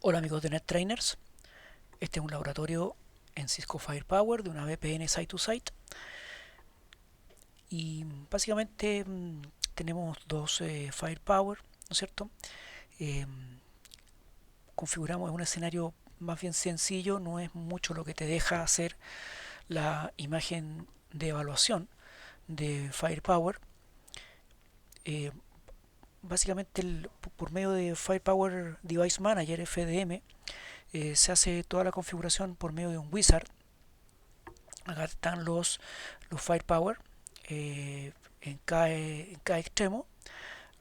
Hola amigos de NetTrainers, este es un laboratorio en Cisco Firepower de una VPN Site-to-Site y básicamente tenemos dos Firepower, ¿no es cierto? Eh, Configuramos un escenario más bien sencillo, no es mucho lo que te deja hacer la imagen de evaluación de Firepower. Eh, Básicamente por medio de Firepower Device Manager FDM se hace toda la configuración por medio de un wizard. Acá están los Firepower en cada extremo.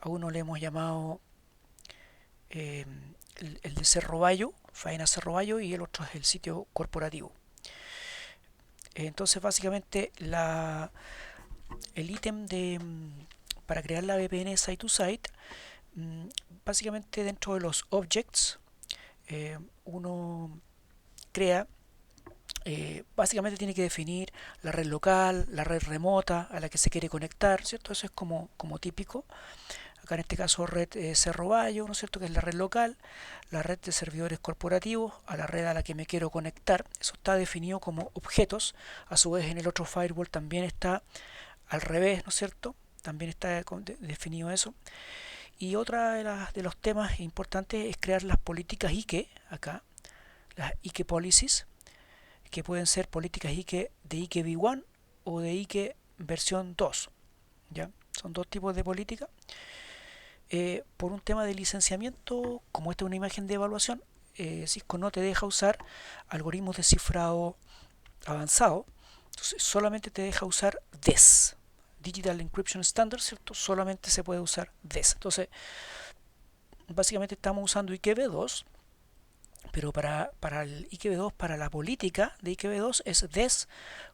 A uno le hemos llamado eh, el de Cerro Bayo, Faena Cerro Bayo, y el otro es el sitio corporativo. Entonces básicamente el ítem para crear la VPN Site to Site, mm, básicamente dentro de los objects uno crea, básicamente tiene que definir la red local, la red remota a la que se quiere conectar, ¿cierto? Eso es como típico. Acá en este caso red Cerro Bayo, ¿no es cierto? Que es la red local, la red de servidores corporativos, a la red a la que me quiero conectar. Eso está definido como objetos. A su vez en el otro firewall también está al revés, ¿no es cierto? También está definido eso. Y otra de los temas importantes es crear las políticas IKE, acá, las IKE policies, que pueden ser políticas IKE de IKE v1 o de IKE versión 2. ¿Ya? Son dos tipos de políticas. Por un tema de licenciamiento, como esta es una imagen de evaluación, Cisco no te deja usar algoritmos de cifrado avanzado, entonces solamente te deja usar DES, Digital Encryption Standard, ¿cierto? Solamente se puede usar DES. Entonces, básicamente estamos usando IKV2, pero para el IKV2, para la política de IKV2 es DES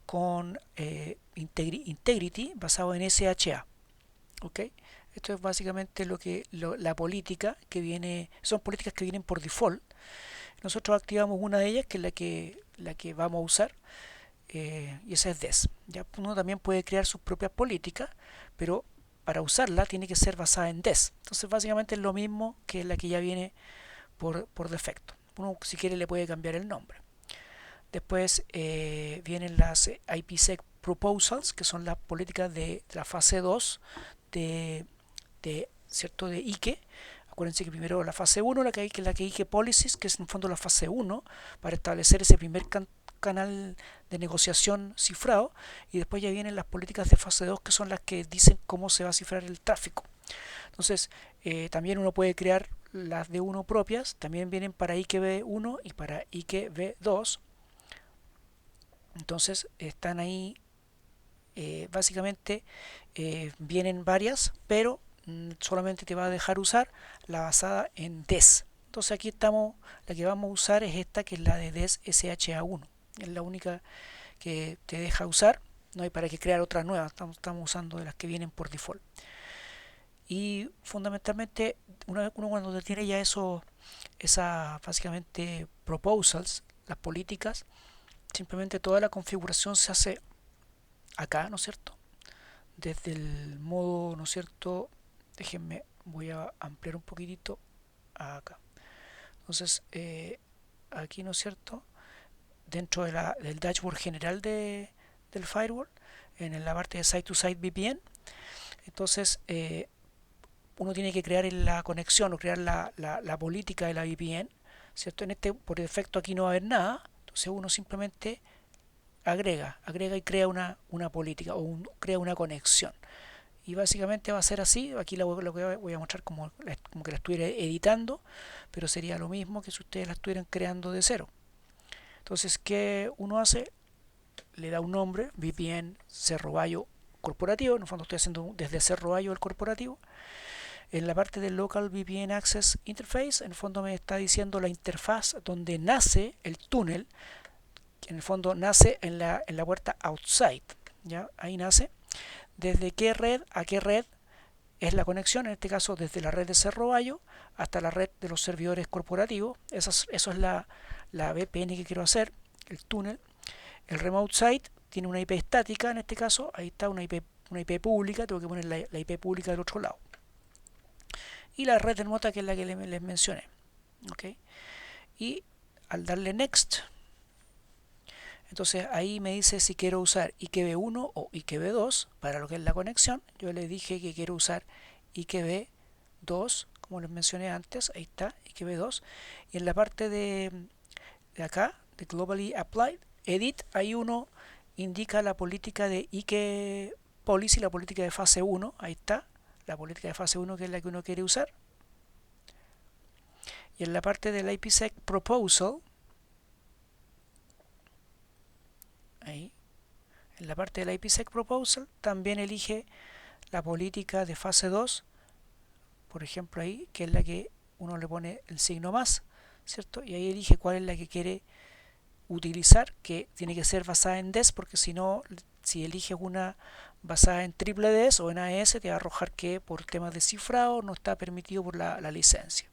con Integrity basado en SHA. ¿Ok? Esto es básicamente la política que viene, son políticas que vienen por default. Nosotros activamos una de ellas, que es la que vamos a usar, y esa es DES. Ya uno también puede crear sus propias políticas, pero para usarla tiene que ser basada en DES. Entonces básicamente es lo mismo que la que ya viene por defecto. Uno si quiere le puede cambiar el nombre. Después vienen las IPsec Proposals, que son las políticas de la fase 2 de ¿cierto? De IKE. Acuérdense que primero la fase 1, la que IKE Policies, que es en el fondo la fase 1, para establecer ese primer canal de negociación cifrado, y después ya vienen las políticas de fase 2, que son las que dicen cómo se va a cifrar el tráfico. Entonces, también uno puede crear las de uno propias, también vienen para IKV1 y para IKV2. Entonces, están ahí, básicamente vienen varias, pero solamente te va a dejar usar la basada en DES. Entonces aquí estamos, la que vamos a usar es esta, que es la de DES SHA1. Es la única que te deja usar. No hay para que crear otras nuevas, estamos usando de las que vienen por default. Y fundamentalmente, uno cuando tiene ya eso, esas básicamente proposals, las políticas, simplemente toda la configuración se hace acá, ¿no es cierto? Desde el modo, ¿no es cierto? Déjenme, voy a ampliar un poquitito acá. Entonces, aquí, ¿no es cierto? Dentro del dashboard general del firewall, en la parte de Site-to-Site VPN, entonces uno tiene que crear la conexión o crear la política de la VPN, ¿cierto? Por defecto aquí no va a haber nada, entonces uno simplemente agrega y crea una política crea una conexión. Y básicamente va a ser así. Aquí lo que voy a mostrar como que la estuviera editando, pero sería lo mismo que si ustedes la estuvieran creando de cero. Entonces, ¿qué uno hace? Le da un nombre, VPN Cerro Bayo corporativo. En el fondo estoy haciendo desde Cerro Bayo el corporativo. En la parte del Local VPN Access Interface, en el fondo me está diciendo la interfaz donde nace el túnel, que en el fondo nace en la puerta outside. ¿Ya? Ahí nace. Desde qué red a qué red es la conexión, en este caso desde la red de Cerro Bayo hasta la red de los servidores corporativos. Eso es la VPN que quiero hacer, el túnel. El remote site tiene una IP estática, en este caso, ahí está una IP pública, tengo que poner la IP pública del otro lado. Y la red remota, que es la que les mencioné. ¿Okay? y al darle Next, entonces ahí me dice si quiero usar IKV1 o IKV2 para lo que es la conexión. Yo le dije que quiero usar IKV2, como les mencioné antes, ahí está, IKV2. Y en la parte de acá, de Globally Applied, Edit, ahí uno indica la política de IK Policy, la política de fase 1, ahí está, la política de fase 1 que es la que uno quiere usar. Y en la parte del IPsec Proposal, ahí, en la parte del IPsec Proposal también elige la política de fase 2, por ejemplo ahí, que es la que uno le pone el signo más, ¿cierto? Y ahí elige cuál es la que quiere utilizar, que tiene que ser basada en DES, porque si no, si eliges una basada en triple DES o en AES, te va a arrojar que por temas de cifrado no está permitido por la licencia.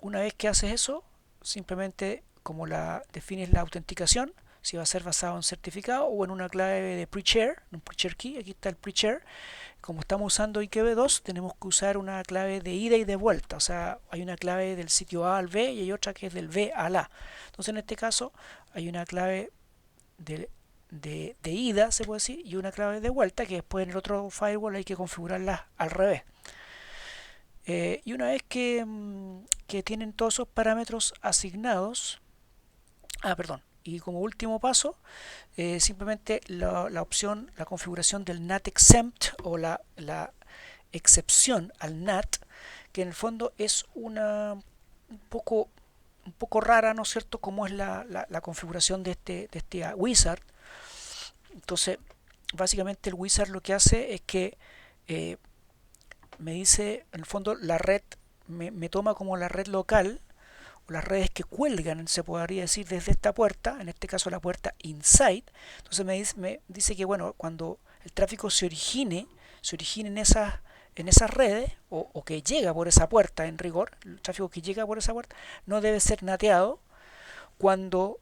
Una vez que haces eso, simplemente como defines la autenticación, si va a ser basado en certificado o en una clave de pre-share, un pre-share key, aquí está el pre-share. Como estamos usando IKV2, tenemos que usar una clave de ida y de vuelta, o sea, hay una clave del sitio A al B y hay otra que es del B al A. Entonces en este caso hay una clave de ida, se puede decir, y una clave de vuelta que después en el otro firewall hay que configurarla al revés. Y una vez que tienen todos esos parámetros asignados, perdón, y como último paso, simplemente la opción, la configuración del NAT exempt o la excepción al NAT, que en el fondo es un poco rara, ¿no es cierto?, como es la configuración de este wizard. Entonces, básicamente el wizard lo que hace es que me dice, en el fondo, la red me toma como la red local, o las redes que cuelgan, se podría decir, desde esta puerta, en este caso la puerta inside. Entonces me dice que, bueno, cuando el tráfico se origine en esas redes, o que llega por esa puerta, en rigor, el tráfico que llega por esa puerta, no debe ser nateado cuando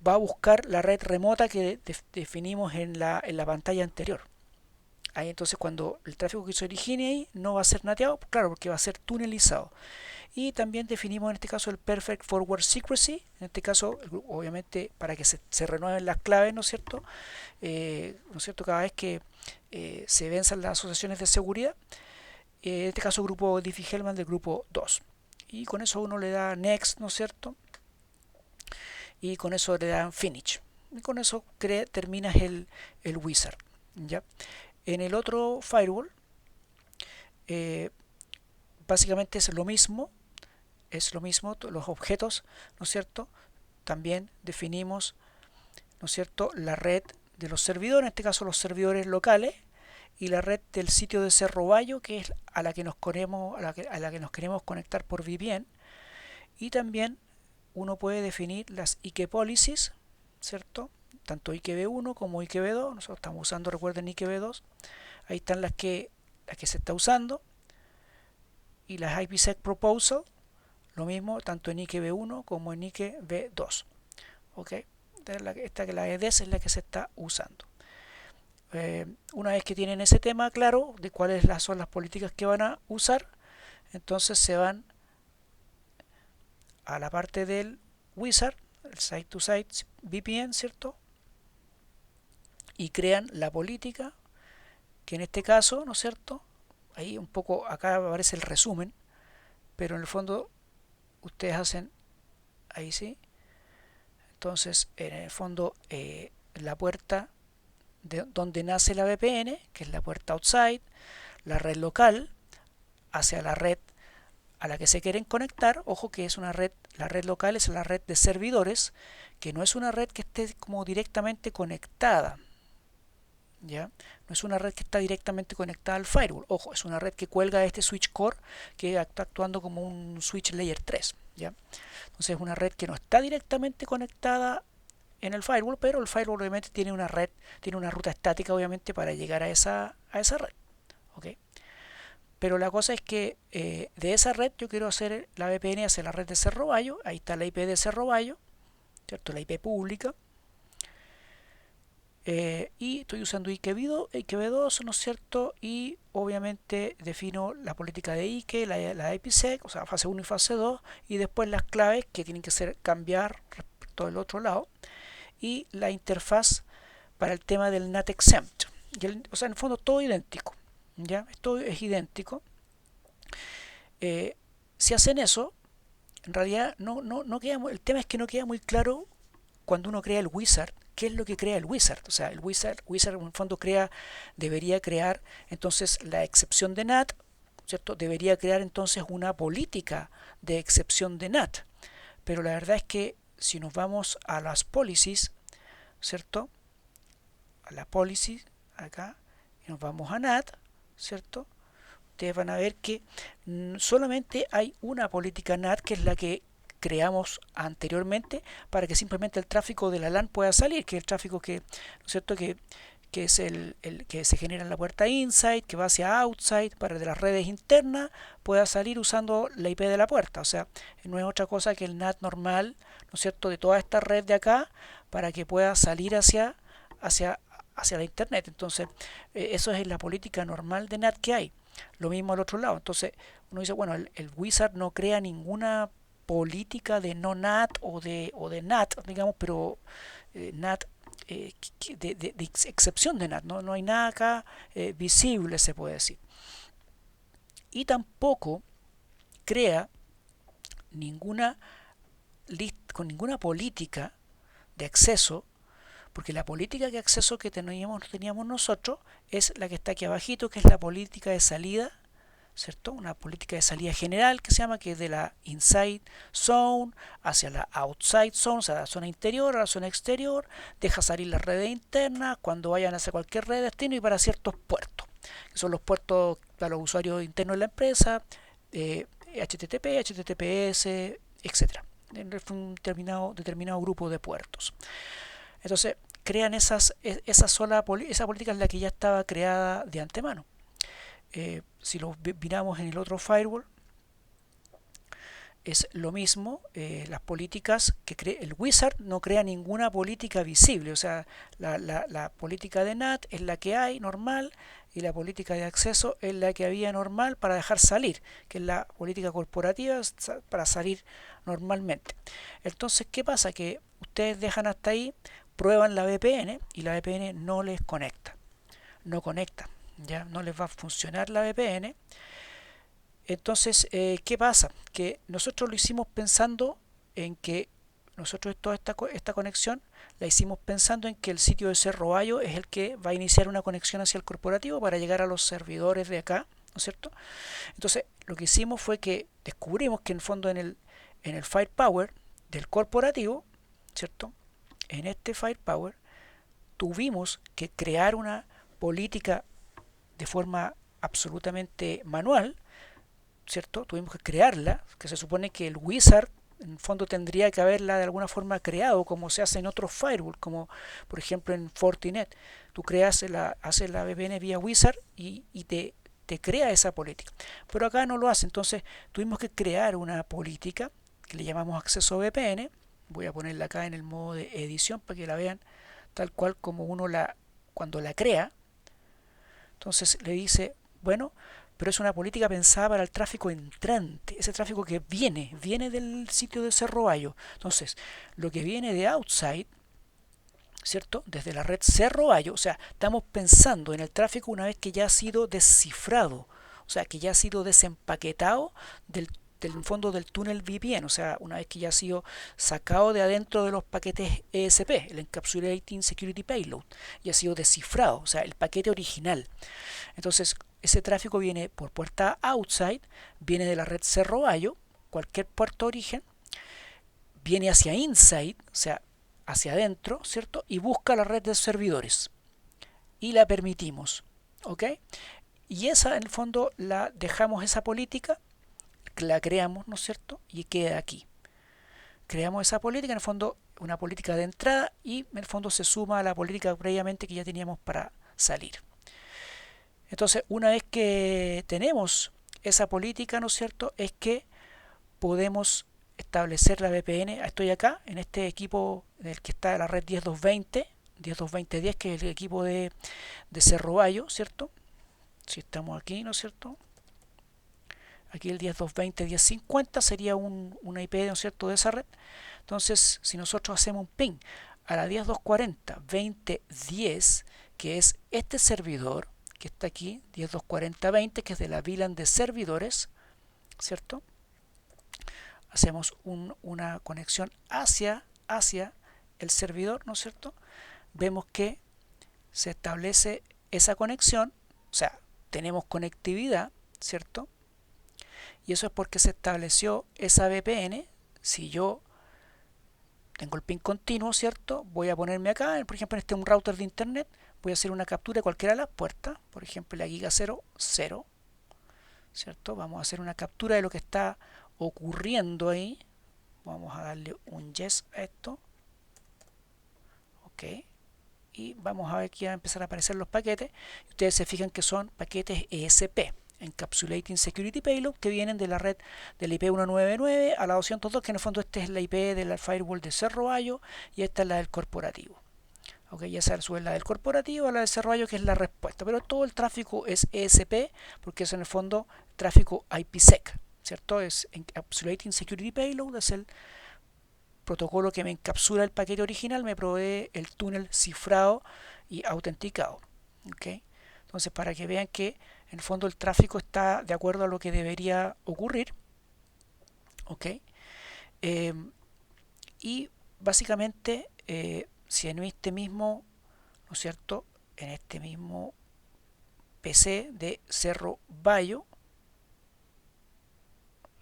va a buscar la red remota que definimos en la pantalla anterior. Ahí entonces cuando el tráfico que se origine ahí no va a ser nateado, claro, porque va a ser tunelizado. Y también definimos en este caso el Perfect Forward Secrecy, en este caso obviamente para que se renueven las claves, ¿no es cierto? ¿No es cierto? Cada vez que se venzan las asociaciones de seguridad, en este caso grupo Diffie-Hellman del grupo 2. Y con eso uno le da Next, ¿no es cierto? Y con eso le dan Finish. Y con eso terminas el wizard, ¿ya? En el otro firewall, básicamente es lo mismo, los objetos, ¿no es cierto? También definimos, ¿no es cierto?, la red de los servidores, en este caso los servidores locales, y la red del sitio de Cerro Bayo, que es a la que nos queremos conectar por VPN. Y también uno puede definir las IK policies, ¿cierto? Tanto IKV1 como IKV2, nosotros estamos usando, recuerden, IKV2. Ahí están las que se está usando. Y las IPsec proposal, lo mismo tanto en IKV1 como en IKV2. ¿Ok? Esta que la EDES es la que se está usando. Una vez que tienen ese tema claro de cuáles son las políticas que van a usar, entonces se van a la parte del wizard, el site-to-site VPN, ¿cierto? Y crean la política, que en este caso, ¿no es cierto? Ahí un poco, acá aparece el resumen, pero en el fondo ustedes hacen, ahí sí, entonces en el fondo la puerta donde nace la VPN, que es la puerta outside, la red local, hacia la red a la que se quieren conectar. Ojo que es una red, la red local es la red de servidores, que no es una red que esté como directamente conectada, ¿ya? No es una red que está directamente conectada al firewall. Ojo, es una red que cuelga de este switch core que está actuando como un switch layer 3, ¿ya? Entonces es una red que no está directamente conectada en el firewall, pero el firewall obviamente tiene una ruta estática obviamente para llegar a esa red, ¿ok? Pero la cosa es que de esa red yo quiero hacer la VPN hacia la red de Cerro Bayo. Ahí está la IP de Cerro Bayo, ¿cierto? La IP pública. y estoy usando IKV2, ¿no es cierto? Y obviamente defino la política de IKE, la IPsec, o sea, fase 1 y fase 2, y después las claves que tienen que ser cambiar respecto del otro lado, y la interfaz para el tema del NAT exempt. O sea, en el fondo todo idéntico, ¿ya? Esto es idéntico. Si hacen eso, en realidad no queda, el tema es que no queda muy claro cuando uno crea el wizard, ¿qué es lo que crea el wizard? O sea, el wizard en el fondo debería crear entonces la excepción de NAT, ¿cierto? Debería crear entonces una política de excepción de NAT. Pero la verdad es que si nos vamos a las policies, ¿cierto? A la policy, acá, y nos vamos a NAT, ¿cierto? Ustedes van a ver que solamente hay una política NAT, que es la que creamos anteriormente para que simplemente el tráfico de la LAN pueda salir, que es el tráfico que, ¿no es cierto?, que es el que se genera en la puerta inside, que va hacia outside, para de las redes internas pueda salir usando la IP de la puerta. O sea, no es otra cosa que el NAT normal, ¿no es cierto?, de toda esta red de acá, para que pueda salir hacia la internet. Entonces, eso es la política normal de NAT que hay. Lo mismo al otro lado. Entonces, uno dice, bueno, el wizard no crea ninguna política de no NAT o de NAT, digamos, pero NAT de excepción de NAT, no hay nada acá visible, se puede decir. Y tampoco crea ninguna con ninguna política de acceso, porque la política de acceso que teníamos nosotros es la que está aquí abajito, que es la política de salida, ¿cierto? Una política de salida general que se llama, que es de la inside zone hacia la outside zone, o sea, la zona interior a la zona exterior, deja salir las redes internas cuando vayan hacia cualquier red de destino y para ciertos puertos, que son los puertos para los usuarios internos de la empresa, HTTP, HTTPS, etcétera, en un determinado grupo de puertos. Entonces, crean esa política es la que ya estaba creada de antemano. Si lo miramos en el otro firewall, es lo mismo. Las políticas que crea el wizard no crea ninguna política visible, o sea, la política de NAT es la que hay normal, y la política de acceso es la que había normal para dejar salir, que es la política corporativa para salir normalmente. Entonces, ¿qué pasa? Que ustedes dejan hasta ahí, prueban la VPN y la VPN no les conecta, no conecta, ya no les va a funcionar la VPN. Entonces, ¿qué pasa? Que nosotros lo hicimos pensando en que nosotros toda esta conexión la hicimos pensando en que el sitio de Cerro Bayo es el que va a iniciar una conexión hacia el corporativo para llegar a los servidores de acá, ¿no es cierto? Entonces, lo que hicimos fue que descubrimos que en el fondo en el Firepower del corporativo, ¿cierto? En este Firepower tuvimos que crear una política de forma absolutamente manual, ¿cierto? Tuvimos que crearla, que se supone que el wizard en el fondo tendría que haberla de alguna forma creado, como se hace en otros firewall, como por ejemplo en Fortinet. Tú haces la VPN vía wizard y te crea esa política. Pero acá no lo hace, entonces tuvimos que crear una política que le llamamos acceso VPN. Voy a ponerla acá en el modo de edición para que la vean tal cual como cuando la crea. Entonces le dice, bueno, pero es una política pensada para el tráfico entrante, ese tráfico que viene del sitio de Cerro Bayo. Entonces, lo que viene de outside, ¿cierto? Desde la red Cerro Bayo, o sea, estamos pensando en el tráfico una vez que ya ha sido descifrado, o sea, que ya ha sido desempaquetado del fondo del túnel VPN, o sea, una vez que ya ha sido sacado de adentro de los paquetes ESP, el Encapsulating Security Payload, y ha sido descifrado, o sea, el paquete original. Entonces, ese tráfico viene por puerta outside, viene de la red Cerro Bayo, cualquier puerto origen, viene hacia inside, o sea, hacia adentro, ¿cierto? Y busca la red de servidores. Y la permitimos, ¿ok? Y esa, en el fondo, la dejamos esa política, la creamos, ¿no es cierto? Y queda aquí. Creamos esa política, en el fondo, una política de entrada, y en el fondo se suma a la política previamente que ya teníamos para salir. Entonces, una vez que tenemos esa política, ¿no es cierto?, es que podemos establecer la VPN. Estoy acá, en este equipo en el que está la red 10220, 10.220.10, que es el equipo de Cerro Bayo, ¿cierto? Si estamos aquí, ¿no es cierto? Aquí el 10.220.10.50 sería una IP, ¿no es cierto?, de esa red. Entonces, si nosotros hacemos un ping a la 10.240.20.10, que es este servidor que está aquí, 10.240.20, que es de la VLAN de servidores, ¿cierto? Hacemos una conexión hacia el servidor, ¿no es cierto? Vemos que se establece esa conexión, o sea, tenemos conectividad, ¿cierto? Y eso es porque se estableció esa VPN. Si yo tengo el pin continuo, ¿cierto? Voy a ponerme acá, por ejemplo, en este un router de internet, voy a hacer una captura de cualquiera de las puertas, por ejemplo, la giga 0, 0, ¿cierto? Vamos a hacer una captura de lo que está ocurriendo ahí. Vamos a darle un yes a esto. Ok. Y vamos a ver que van a empezar a aparecer los paquetes. Ustedes se fijan que son paquetes ESP, Encapsulating Security Payload, que vienen de la red del IP 199 a la 202, que en el fondo este es la IP de la firewall de Cerro Bayo y esta es la del corporativo. Ok, ya se sube la del corporativo a la del Cerro Bayo, que es la respuesta. Pero todo el tráfico es ESP, porque es en el fondo tráfico IPsec, ¿cierto? Es Encapsulating Security Payload, es el protocolo que me encapsula el paquete original, me provee el túnel cifrado y autenticado. ¿Okay? Entonces, para que vean que en el fondo el tráfico está de acuerdo a lo que debería ocurrir. ¿Okay? Y básicamente, si en este mismo, ¿no es cierto?, en este mismo PC de Cerro Bayo,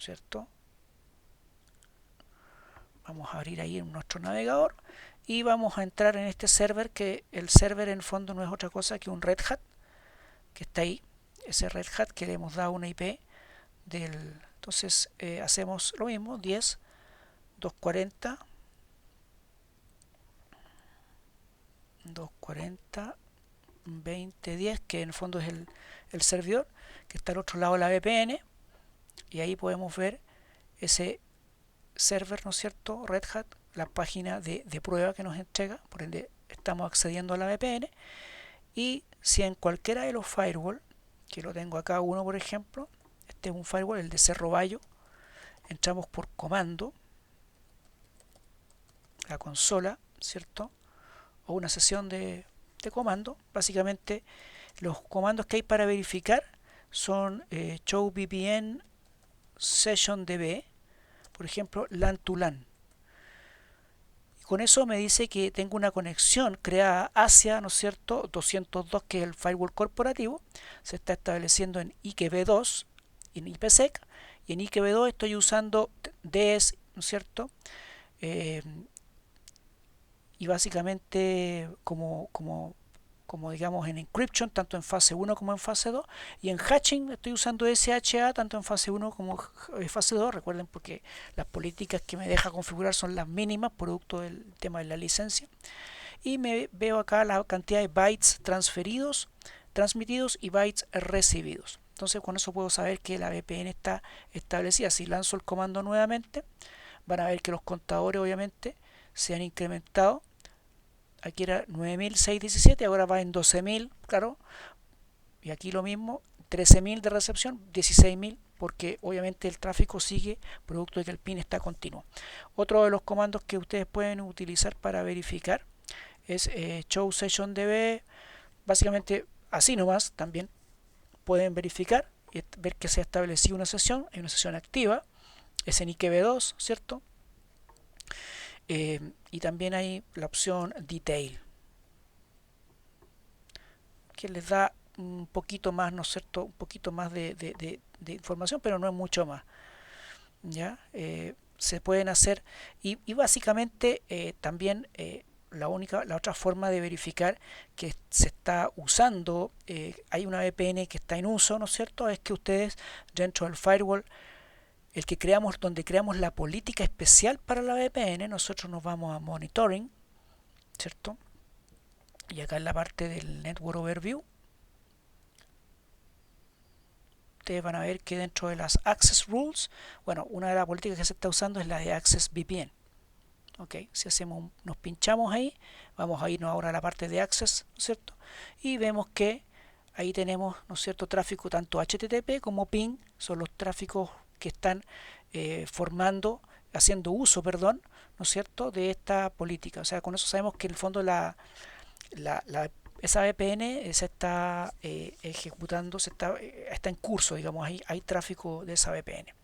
¿cierto?, vamos a abrir ahí en nuestro navegador y vamos a entrar en este server, que el server en el fondo no es otra cosa que un Red Hat que está ahí, ese Red Hat que le hemos dado una IP del. Entonces hacemos lo mismo, 10 240 240 2010, que en el fondo es el servidor que está al otro lado de la VPN, y ahí podemos ver ese server, ¿no es cierto?, Red Hat, la página de prueba que nos entrega, por ende estamos accediendo a la VPN. Y si en cualquiera de los firewall, que lo tengo acá uno por ejemplo, este es un firewall, el de Cerro Bayo, entramos por comando, la consola, ¿cierto?, o una sesión de comando. Básicamente los comandos que hay para verificar son show VPN session db, por ejemplo, LAN to LAN. Con eso me dice que tengo una conexión creada hacia, ¿no es cierto?, 202, que es el firewall corporativo. Se está estableciendo en IPv2, en IPsec, y en IPv2 estoy usando DES, ¿no es cierto?, y básicamente como digamos en encryption, tanto en fase 1 como en fase 2, y en hatching estoy usando SHA tanto en fase 1 como en fase 2. Recuerden, porque las políticas que me deja configurar son las mínimas, producto del tema de la licencia. Y me veo acá la cantidad de bytes transmitidos y bytes recibidos. Entonces con eso puedo saber que la VPN está establecida. Si lanzo el comando nuevamente, van a ver que los contadores obviamente se han incrementado. Aquí era 9.617, ahora va en 12.000, claro. Y aquí lo mismo, 13.000 de recepción, 16.000, porque obviamente el tráfico sigue producto de que el pin está continuo. Otro de los comandos que ustedes pueden utilizar para verificar es show session db. Básicamente así nomás también pueden verificar y ver que se ha establecido una sesión, hay una sesión activa, es en IPv2, ¿cierto? Y también hay la opción Detail, que les da un poquito más, ¿no es cierto?, un poquito más de información, pero no es mucho más. ¿Ya? Se pueden hacer, y básicamente también la otra forma de verificar que se está usando, hay una VPN que está en uso, ¿no es cierto?, es que ustedes dentro del firewall, el que creamos, donde creamos la política especial para la VPN, nosotros nos vamos a monitoring, ¿cierto? Y acá en la parte del network overview, ustedes van a ver que dentro de las access rules, bueno, una de las políticas que se está usando es la de access VPN, ¿ok? Si nos pinchamos ahí, vamos a irnos ahora a la parte de Access, ¿no es cierto? Y vemos que ahí tenemos, ¿no es cierto?, tráfico tanto HTTP como PIN, son los tráficos que están haciendo uso, perdón, ¿no es cierto?, de esta política. O sea, con eso sabemos que en el fondo la, la- esa VPN se está ejecutando, está en curso, digamos, hay tráfico de esa VPN.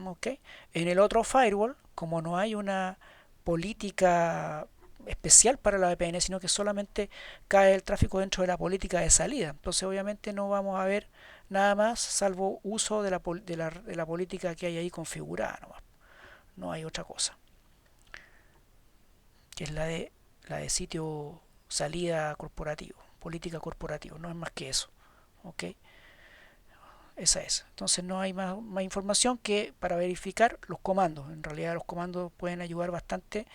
¿Ok? En el otro firewall, como no hay una política especial para la VPN, sino que solamente cae el tráfico dentro de la política de salida. Entonces obviamente no vamos a ver nada más salvo uso de la política que hay ahí configurada nomás. No hay otra cosa, que es la de sitio salida corporativo, política corporativa, no es más que eso. ¿Ok? Esa es. Entonces no hay más información que para verificar los comandos. En realidad los comandos pueden ayudar bastante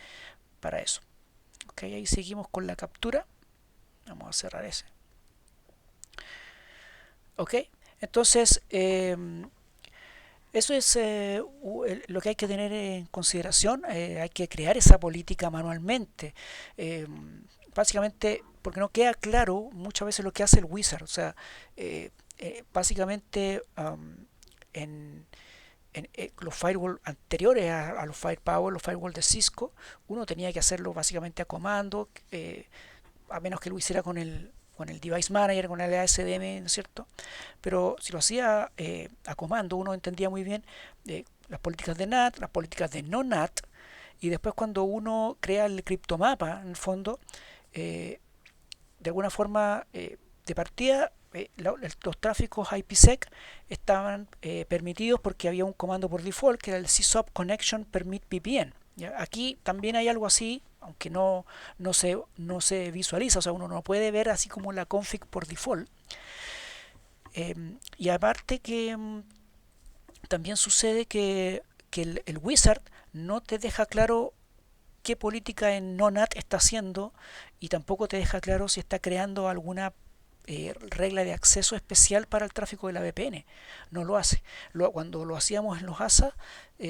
para eso. Ok, ahí seguimos con la captura. Vamos a cerrar ese. Ok, entonces eso es lo que hay que tener en consideración. Hay que crear esa política manualmente. Eh, Básicamente porque no queda claro muchas veces lo que hace el wizard. O sea, básicamente en, los firewall anteriores a los Firepower, los firewall de Cisco, uno tenía que hacerlo básicamente a comando, a menos que lo hiciera con el Device Manager, con el ASDM, ¿no es cierto? Pero si lo hacía a comando, uno entendía muy bien las políticas de NAT, las políticas de no NAT, y después cuando uno crea el criptomapa, en el fondo, eh, de alguna forma, de partida, los tráficos IPsec estaban permitidos porque había un comando por default que era el csop connection permit VPN. ¿Ya? Aquí también hay algo así, aunque no se visualiza, o sea, uno no puede ver así como la config por default. Y aparte que también sucede que el wizard no te deja claro qué política en NONAT está haciendo y tampoco te deja claro si está creando alguna regla de acceso especial para el tráfico de la VPN. No lo hace. Cuando lo hacíamos en los ASA,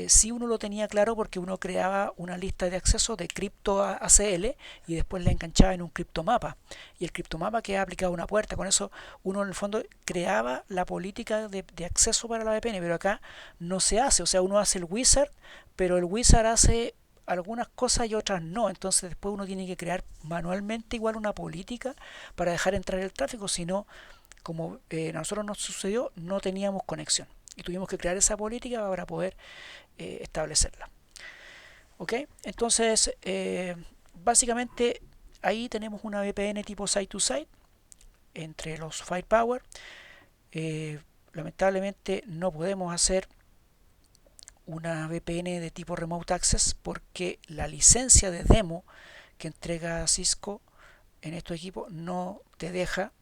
sí uno lo tenía claro porque uno creaba una lista de acceso de cripto ACL y después la enganchaba en un criptomapa. Y el criptomapa quedaba aplicado a una puerta. Con eso uno en el fondo creaba la política de acceso para la VPN, pero acá no se hace. O sea, uno hace el wizard, pero el wizard hace algunas cosas y otras no. Entonces después uno tiene que crear manualmente igual una política para dejar entrar el tráfico, si no, como a nosotros nos sucedió, no teníamos conexión. Y tuvimos que crear esa política para poder establecerla. ¿Ok? Entonces, básicamente ahí tenemos una VPN tipo site-to-site entre los Firepower. Lamentablemente no podemos hacer una VPN de tipo Remote Access porque la licencia de demo que entrega Cisco en estos equipos no te deja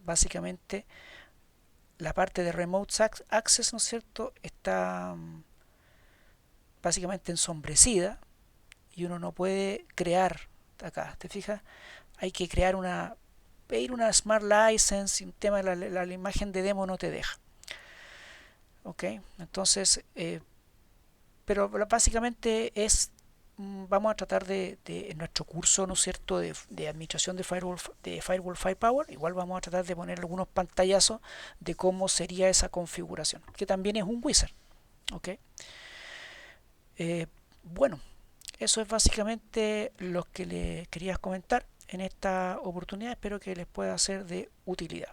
básicamente la parte de Remote Access, ¿no es cierto? Está básicamente ensombrecida y uno no puede crear acá, ¿te fijas? Hay que crear pedir una Smart License y un tema de la imagen de demo no te deja. ¿Ok? Entonces, pero básicamente vamos a tratar en nuestro curso, ¿no es cierto?, de administración de Firewall Firepower, igual vamos a tratar de poner algunos pantallazos de cómo sería esa configuración, que también es un wizard. ¿Ok? Bueno, eso es básicamente lo que les quería comentar en esta oportunidad. Espero que les pueda ser de utilidad.